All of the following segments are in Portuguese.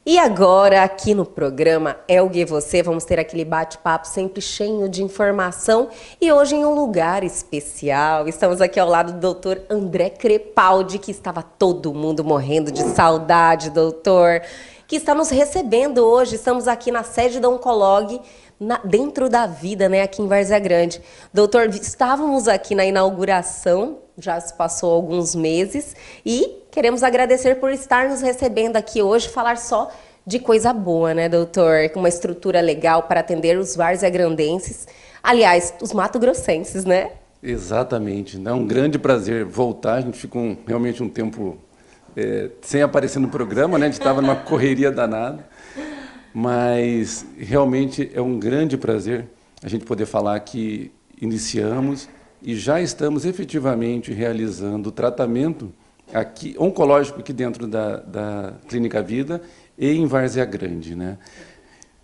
E agora, aqui no programa Elgue e Você, vamos ter aquele bate-papo sempre cheio de informação e hoje em um lugar especial. Estamos aqui ao lado do doutor André Crepaldi, que estava todo mundo morrendo de saudade, doutor, que está nos recebendo hoje. Estamos aqui na sede da Oncolog, dentro da vida, né, aqui em Várzea Grande. Doutor, estávamos aqui na inauguração, já se passou alguns meses, e queremos agradecer por estar nos recebendo aqui hoje, falar só de coisa boa, né, doutor? Com uma estrutura legal para atender os várzea-grandenses, aliás, os mato-grossenses, né? Exatamente, é um grande prazer voltar. A gente ficou realmente um tempo sem aparecer no programa, né? A gente estava numa correria danada, mas realmente é um grande prazer a gente poder falar que iniciamos e já estamos efetivamente realizando o tratamento aqui, oncológico aqui dentro da Clínica Vida e em Várzea Grande, né?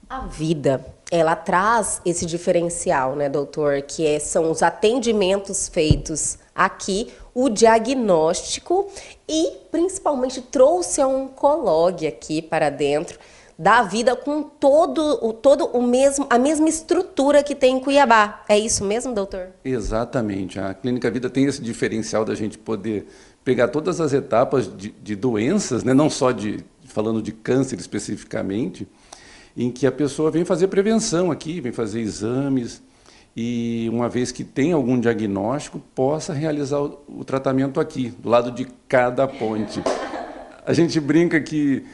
A vida, ela traz esse diferencial, né, doutor, são os atendimentos feitos aqui, o diagnóstico e, principalmente, trouxe a Oncolog aqui para dentro da vida com a mesma estrutura que tem em Cuiabá. É isso mesmo, doutor? Exatamente. A Clínica Vida tem esse diferencial da gente poder pegar todas as etapas de doenças, né? Não só falando de câncer especificamente, em que a pessoa vem fazer prevenção aqui, vem fazer exames, e uma vez que tem algum diagnóstico, possa realizar o tratamento aqui, do lado de cada ponte. A gente brinca que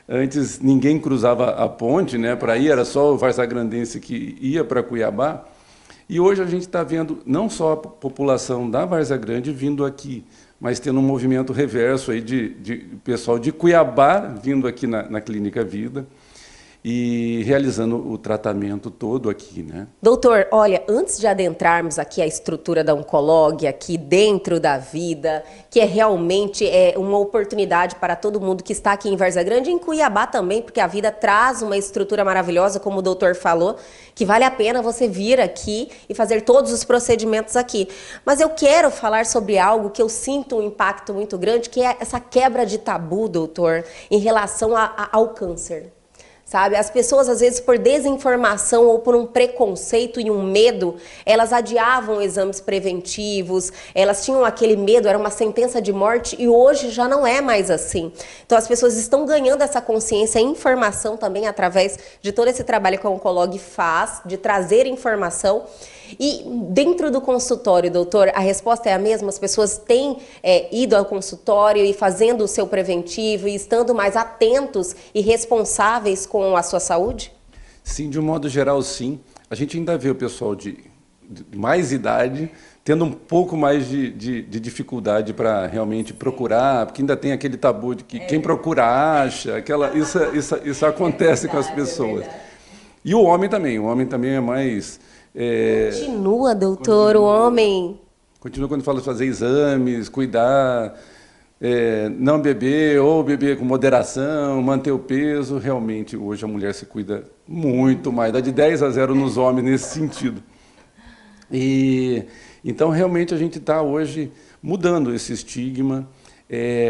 antes ninguém cruzava a ponte, né, para ir, era só o varzea-grandense que ia para Cuiabá, e hoje a gente está vendo não só a população da Várzea Grande vindo aqui, mas tendo um movimento reverso aí de pessoal de Cuiabá vindo aqui na Clínica Vida e realizando o tratamento todo aqui, né? Doutor, olha, antes de adentrarmos aqui a estrutura da Oncolog, aqui dentro da vida, que realmente uma oportunidade para todo mundo que está aqui em Várzea Grande e em Cuiabá também, porque a vida traz uma estrutura maravilhosa, como o doutor falou, que vale a pena você vir aqui e fazer todos os procedimentos aqui. Mas eu quero falar sobre algo que eu sinto um impacto muito grande, que é essa quebra de tabu, doutor, em relação ao câncer. Sabe? As pessoas, às vezes, por desinformação ou por um preconceito e um medo, elas adiavam exames preventivos, elas tinham aquele medo, era uma sentença de morte, e hoje já não é mais assim. Então, as pessoas estão ganhando essa consciência e informação também através de todo esse trabalho que a Oncolog faz, de trazer informação. E dentro do consultório, doutor, a resposta é a mesma? As pessoas têm ido ao consultório e fazendo o seu preventivo e estando mais atentos e responsáveis com a sua saúde? Sim, de um modo geral, sim. A gente ainda vê o pessoal de mais idade tendo um pouco mais de dificuldade para realmente procurar, porque ainda tem aquele tabu de que quem procura acha, isso acontece com as pessoas. E o homem também é mais... Continua, doutor, o homem... Continua quando fala de fazer exames, cuidar, não beber ou beber com moderação, manter o peso. Realmente, hoje a mulher se cuida muito mais, dá de 10-0 nos homens nesse sentido. E então, realmente, a gente está hoje mudando esse estigma,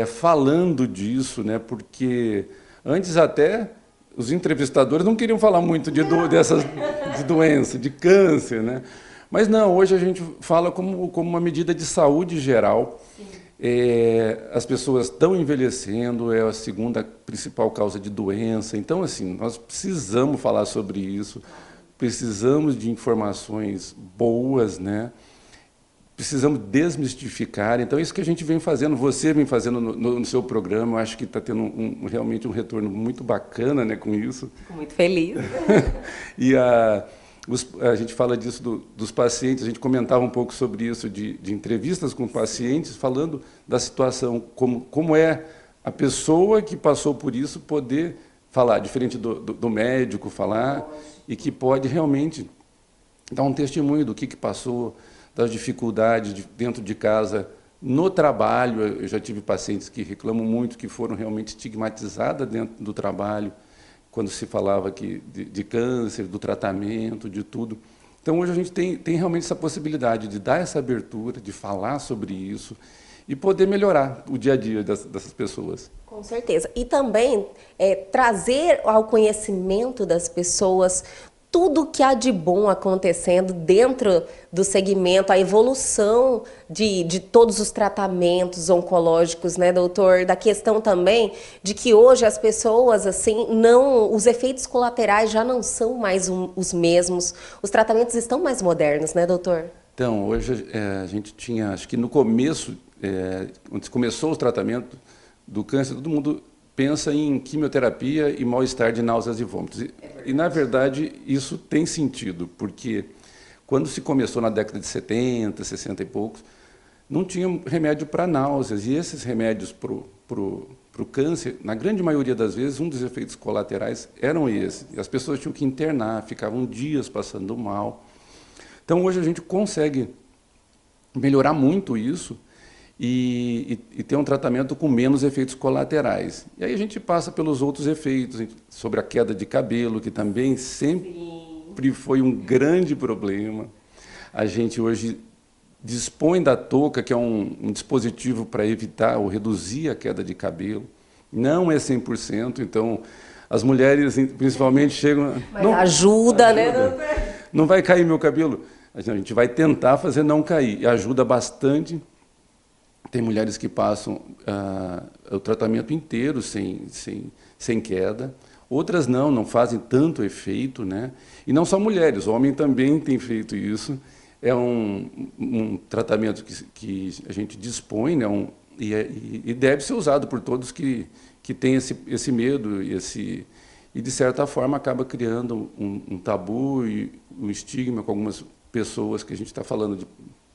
falando disso, né? Porque antes até os entrevistadores não queriam falar muito de doença, de câncer, né? Mas não, hoje a gente fala como uma medida de saúde geral. As pessoas estão envelhecendo, é a segunda principal causa de doença. Então, assim, nós precisamos falar sobre isso, precisamos de informações boas, né? Precisamos desmistificar. Então, isso que a gente vem fazendo, você vem fazendo no seu programa, eu acho que está tendo realmente um retorno muito bacana, né, com isso. Fico muito feliz. E a gente fala disso dos pacientes, a gente comentava um pouco sobre isso, de entrevistas com pacientes, falando da situação, como é a pessoa que passou por isso poder falar, diferente do médico falar, e que pode realmente dar um testemunho do que passou, das dificuldades dentro de casa, no trabalho. Eu já tive pacientes que reclamam muito, que foram realmente estigmatizadas dentro do trabalho, quando se falava de câncer, do tratamento, de tudo. Então, hoje a gente tem realmente essa possibilidade de dar essa abertura, de falar sobre isso e poder melhorar o dia a dia dessas pessoas. Com certeza. E também trazer ao conhecimento das pessoas tudo que há de bom acontecendo dentro do segmento, a evolução de todos os tratamentos oncológicos, né, doutor? Da questão também de que hoje as pessoas, assim, os efeitos colaterais já não são mais os mesmos. Os tratamentos estão mais modernos, né, doutor? Então, hoje a gente tinha, acho que no começo, quando se começou o tratamento do câncer, todo mundo pensa em quimioterapia e mal-estar de náuseas e vômitos. E, na verdade, isso tem sentido, porque quando se começou na década de 70, 60 e poucos, não tinha remédio para náuseas. E esses remédios para o câncer, na grande maioria das vezes, um dos efeitos colaterais eram esses. E as pessoas tinham que internar, ficavam dias passando mal. Então, hoje a gente consegue melhorar muito isso, e ter um tratamento com menos efeitos colaterais. E aí a gente passa pelos outros efeitos, sobre a queda de cabelo, que também sempre foi um grande problema. A gente hoje dispõe da touca, que é um dispositivo para evitar ou reduzir a queda de cabelo. Não é 100%, então as mulheres principalmente chegam... Mas ajuda, né, doutor? Não vai cair meu cabelo? A gente vai tentar fazer não cair, e ajuda bastante. Tem mulheres que passam o tratamento inteiro sem queda, outras não fazem tanto efeito, né? E não só mulheres, homem também tem feito isso. É um tratamento que a gente dispõe, né? E deve ser usado por todos que têm esse medo e, de certa forma, acaba criando um tabu e um estigma com algumas pessoas que a gente está falando,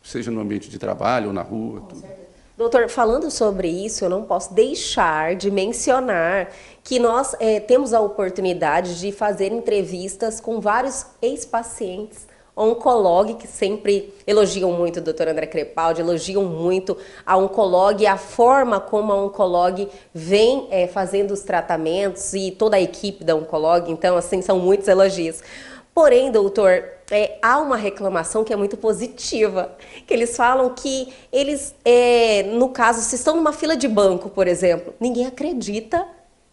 seja no ambiente de trabalho ou na rua. Tudo. Doutor, falando sobre isso, eu não posso deixar de mencionar que nós temos a oportunidade de fazer entrevistas com vários ex-pacientes oncolog, que sempre elogiam muito o doutor André Crepaldi, elogiam muito a oncolog e a forma como a oncolog vem fazendo os tratamentos e toda a equipe da oncolog, então, assim, são muitos elogios. Porém, doutor, há uma reclamação que é muito positiva, que eles falam que eles, no caso, se estão numa fila de banco, por exemplo, ninguém acredita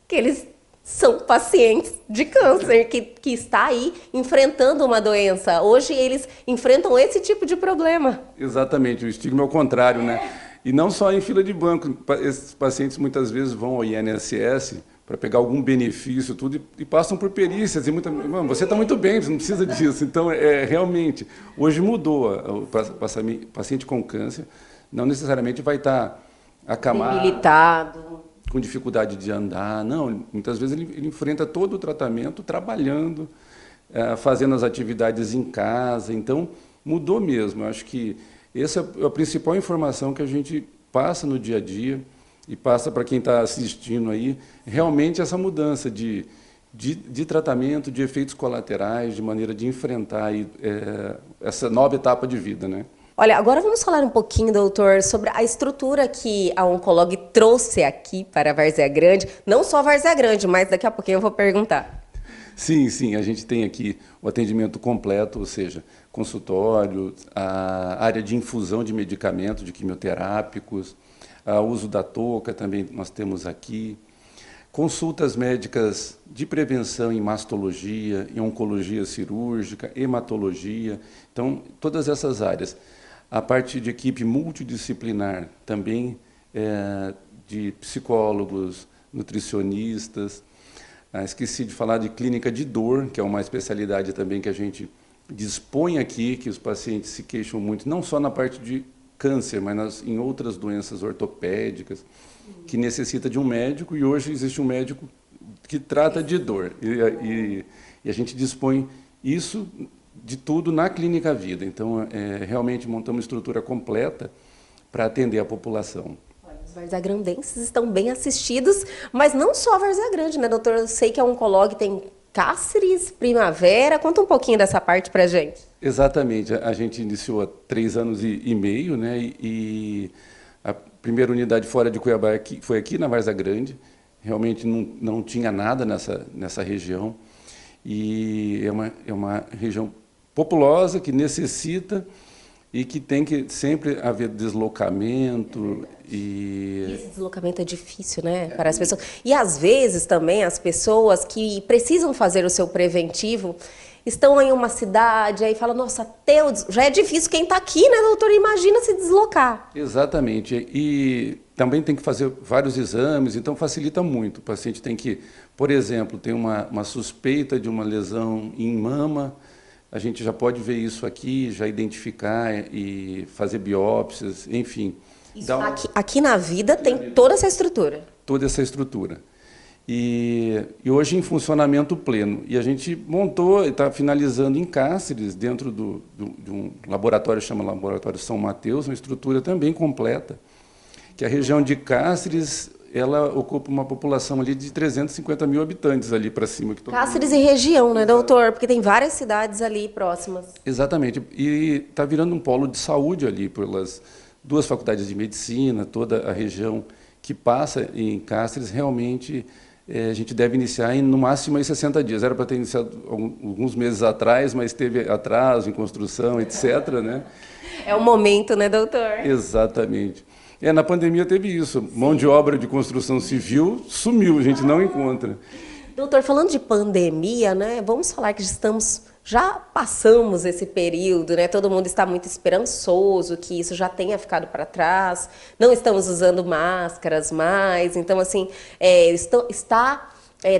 que eles são pacientes de câncer, que está aí enfrentando uma doença. Hoje eles enfrentam esse tipo de problema. Exatamente, o estigma é o contrário, né? E não só em fila de banco, esses pacientes muitas vezes vão ao INSS para pegar algum benefício, tudo, e passam por perícias, e você está muito bem, você não precisa disso. Então, realmente, hoje mudou. O paciente com câncer não necessariamente vai estar acamado, debilitado, com dificuldade de andar. Não, muitas vezes ele enfrenta todo o tratamento trabalhando, fazendo as atividades em casa. Então, mudou mesmo. Eu acho que essa é a principal informação que a gente passa no dia a dia, e passa para quem está assistindo aí, realmente essa mudança de tratamento, de efeitos colaterais, de maneira de enfrentar aí, essa nova etapa de vida, né? Olha, agora vamos falar um pouquinho, doutor, sobre a estrutura que a oncolog trouxe aqui para a Várzea Grande. Não só a Várzea Grande, mas daqui a pouquinho eu vou perguntar. Sim, a gente tem aqui o atendimento completo, ou seja, consultório, a área de infusão de medicamentos, de quimioterápicos, o uso da touca também nós temos aqui, consultas médicas de prevenção em mastologia, em oncologia cirúrgica, hematologia, então todas essas áreas. A parte de equipe multidisciplinar também, de psicólogos, nutricionistas. Esqueci de falar de clínica de dor, que é uma especialidade também que a gente dispõe aqui, que os pacientes se queixam muito, não só na parte de câncer, mas em outras doenças ortopédicas, que necessita de um médico, e hoje existe um médico que trata de dor. E a gente dispõe isso de tudo na Clínica Vida. Então, realmente montamos uma estrutura completa para atender a população. Os varzagrandenses estão bem assistidos, mas não só a Várzea Grande, né, doutor? Eu sei que a oncolog tem Cáceres, Primavera. Conta um pouquinho dessa parte para a gente. Exatamente. A gente iniciou há 3 anos e meio, né? E a primeira unidade fora de Cuiabá foi aqui na Várzea Grande. Realmente não tinha nada nessa região. E é uma região populosa que necessita e que tem que sempre haver deslocamento e Esse deslocamento é difícil, né, para as pessoas. E às vezes também as pessoas que precisam fazer o seu preventivo estão em uma cidade, aí fala, nossa, já é difícil quem está aqui, né, doutor? Imagina se deslocar. exatamente. E também tem que fazer vários exames, então facilita muito. O paciente tem que, por exemplo, tem uma suspeita de uma lesão em mama, a gente já pode ver isso aqui, já identificar e fazer biópsias, enfim. Isso aqui na vida tem toda essa estrutura. Toda essa estrutura. E hoje em funcionamento pleno. E a gente montou e está finalizando em Cáceres, dentro de um laboratório, chama Laboratório São Mateus, uma estrutura também completa, que a região de Cáceres, ela ocupa uma população ali de 350 mil habitantes ali para cima. Cáceres e região, né, doutor? Porque tem várias cidades ali próximas. Exatamente. E está virando um polo de saúde ali, pelas duas faculdades de medicina, toda a região que passa em Cáceres, realmente a gente deve iniciar no máximo em 60 dias. Era para ter iniciado alguns meses atrás, mas teve atraso em construção, etc., né? É o momento, né, doutor? Exatamente. Na pandemia teve isso. Mão de obra de construção civil sumiu, a gente não encontra. Doutor, falando de pandemia, né, vamos falar que já passamos esse período, né? Todo mundo está muito esperançoso que isso já tenha ficado para trás. Não estamos usando máscaras mais. Então, assim, está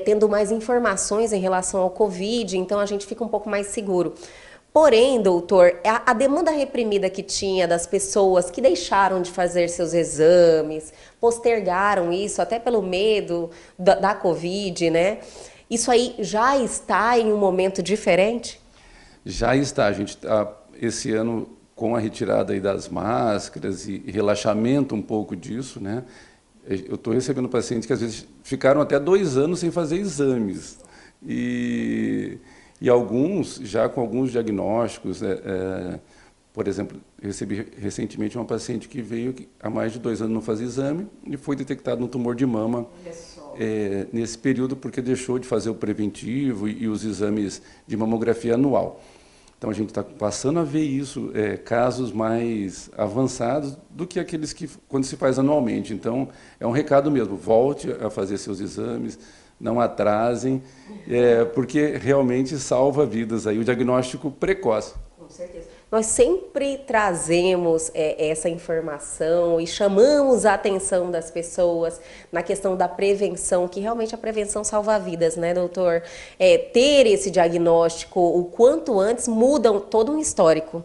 tendo mais informações em relação ao Covid, então a gente fica um pouco mais seguro. Porém, doutor, a demanda reprimida que tinha das pessoas que deixaram de fazer seus exames, postergaram isso até pelo medo da Covid, né? Isso aí já está em um momento diferente? Já está. A gente está, esse ano, com a retirada aí das máscaras e relaxamento um pouco disso, né? Eu estou recebendo pacientes que às vezes ficaram até 2 anos sem fazer exames. E alguns, já com alguns diagnósticos, por exemplo, recebi recentemente uma paciente que veio há mais de 2 anos não fazia exame e foi detectado um tumor de mama nesse período porque deixou de fazer o preventivo e os exames de mamografia anual. Então a gente está passando a ver isso, casos mais avançados do que aqueles que quando se faz anualmente. Então é um recado mesmo, volte a fazer seus exames, não atrasem, porque realmente salva vidas aí, o diagnóstico precoce. Com certeza. Nós sempre trazemos essa informação e chamamos a atenção das pessoas na questão da prevenção, que realmente a prevenção salva vidas, né, doutor? Ter esse diagnóstico o quanto antes muda todo um histórico.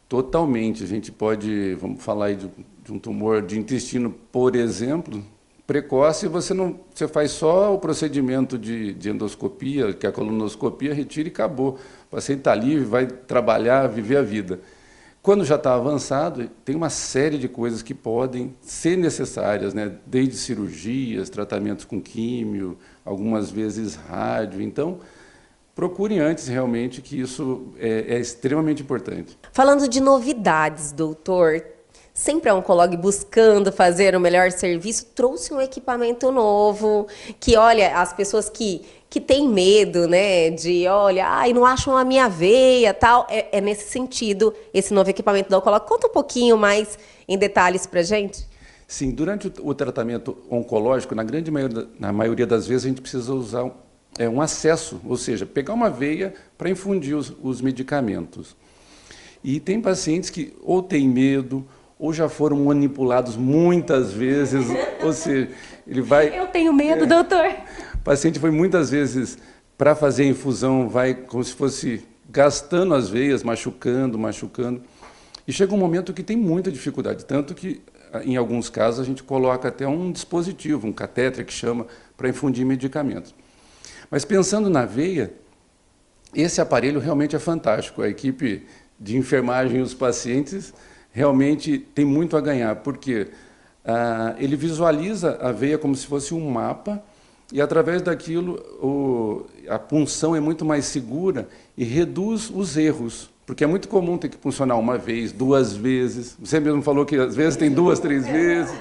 Totalmente. A gente pode, vamos falar aí de um tumor de intestino, por exemplo, precoce, você faz só o procedimento de endoscopia, que é a colonoscopia, retira e acabou. O paciente está livre, vai trabalhar, viver a vida. Quando já está avançado, tem uma série de coisas que podem ser necessárias, né? Desde cirurgias, tratamentos com químio, algumas vezes rádio. Então, procurem antes realmente, que isso é extremamente importante. Falando de novidades, doutor, sempre a Oncolog buscando fazer o melhor serviço, trouxe um equipamento novo, que, olha, as pessoas que têm medo, né, de, olha, não acham a minha veia, tal, é nesse sentido, esse novo equipamento da Oncolog. Conta um pouquinho mais em detalhes pra gente. Sim, durante o tratamento oncológico, na maioria das vezes, a gente precisa usar um acesso, ou seja, pegar uma veia para infundir os medicamentos. E tem pacientes que ou têm medo, ou já foram manipulados muitas vezes, ou seja, ele vai... Eu tenho medo, doutor. O paciente foi muitas vezes, para fazer a infusão, vai como se fosse gastando as veias, machucando. E chega um momento que tem muita dificuldade, tanto que, em alguns casos, a gente coloca até um dispositivo, um catéter que chama, para infundir medicamentos. Mas pensando na veia, esse aparelho realmente é fantástico. A equipe de enfermagem e os pacientes realmente tem muito a ganhar, porque ele visualiza a veia como se fosse um mapa, e através daquilo a punção é muito mais segura e reduz os erros, porque é muito comum ter que puncionar uma vez, 2 vezes. Você mesmo falou que às vezes tem 2, 3 vezes.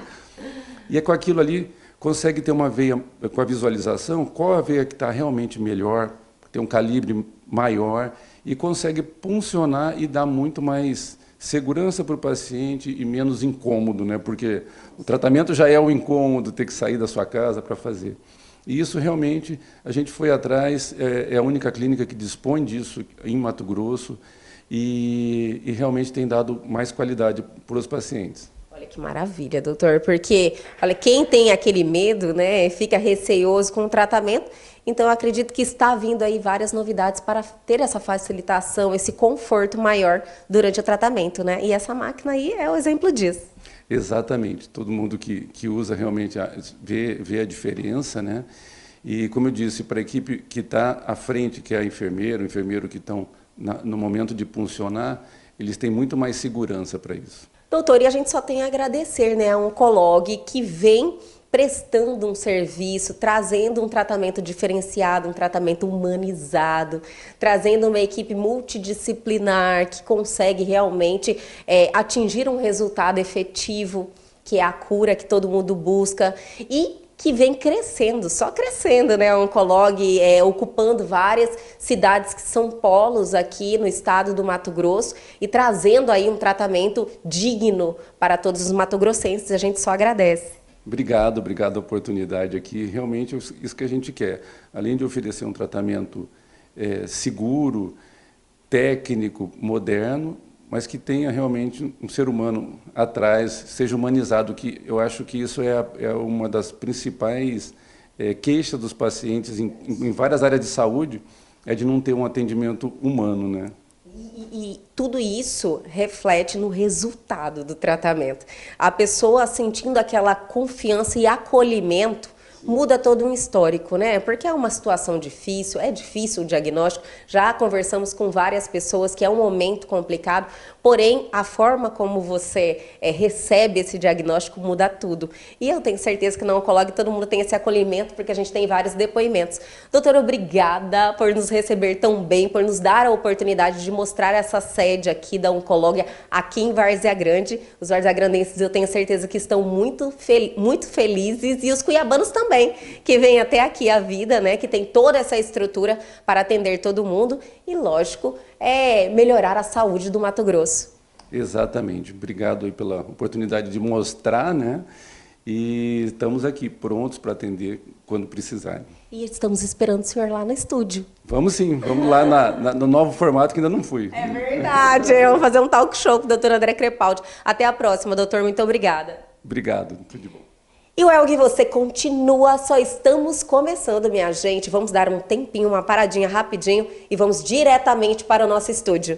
E com aquilo ali consegue ter uma veia, com a visualização, qual a veia que está realmente melhor, tem um calibre maior, e consegue puncionar e dar muito mais segurança para o paciente e menos incômodo, né? Porque o tratamento já é o incômodo, ter que sair da sua casa para fazer. E isso realmente, a gente foi atrás, é a única clínica que dispõe disso em Mato Grosso e realmente tem dado mais qualidade para os pacientes. Olha que maravilha, doutor, porque olha, quem tem aquele medo, né, fica receoso com o tratamento, então eu acredito que está vindo aí várias novidades para ter essa facilitação, esse conforto maior durante o tratamento, né? E essa máquina aí é o exemplo disso. Exatamente, todo mundo que usa realmente vê a diferença, né? E como eu disse, para a equipe que está à frente, que é a enfermeira, o enfermeiro que estão no momento de puncionar, eles têm muito mais segurança para isso. Doutor, e a gente só tem a agradecer, né, a Oncolog que vem prestando um serviço, trazendo um tratamento diferenciado, um tratamento humanizado, trazendo uma equipe multidisciplinar que consegue realmente atingir um resultado efetivo, que é a cura que todo mundo busca e que vem crescendo, só crescendo, né? A Oncolog ocupando várias cidades que são polos aqui no estado do Mato Grosso e trazendo aí um tratamento digno para todos os matogrossenses. A gente só agradece. Obrigado a oportunidade aqui. Realmente isso que a gente quer. Além de oferecer um tratamento seguro, técnico, moderno, mas que tenha realmente um ser humano atrás, seja humanizado, que eu acho que isso é uma das principais queixas dos pacientes em várias áreas de saúde, é de não ter um atendimento humano, né? E tudo isso reflete no resultado do tratamento. A pessoa sentindo aquela confiança e acolhimento muda todo um histórico, né? Porque é uma situação difícil, é difícil o diagnóstico. Já conversamos com várias pessoas que é um momento complicado, porém a forma como você recebe esse diagnóstico muda tudo. E eu tenho certeza que na Oncolog todo mundo tem esse acolhimento, porque a gente tem vários depoimentos. Doutora, obrigada por nos receber tão bem, por nos dar a oportunidade de mostrar essa sede aqui da Oncolog, aqui em Várzea Grande. Os varzeagrandenses eu tenho certeza que estão muito felizes e os cuiabanos também, que vem até aqui a vida, né, que tem toda essa estrutura para atender todo mundo e, lógico, melhorar a saúde do Mato Grosso. Exatamente. Obrigado aí pela oportunidade de mostrar, né? E estamos aqui prontos para atender quando precisarem. E estamos esperando o senhor lá no estúdio. Vamos sim, vamos lá no novo formato que ainda não fui. É verdade, vamos fazer um talk show com o doutor André Crepaldi. Até a próxima, doutor, muito obrigada. Obrigado, tudo de bom. E o Elg, você continua, só estamos começando, minha gente. Vamos dar um tempinho, uma paradinha rapidinho e vamos diretamente para o nosso estúdio.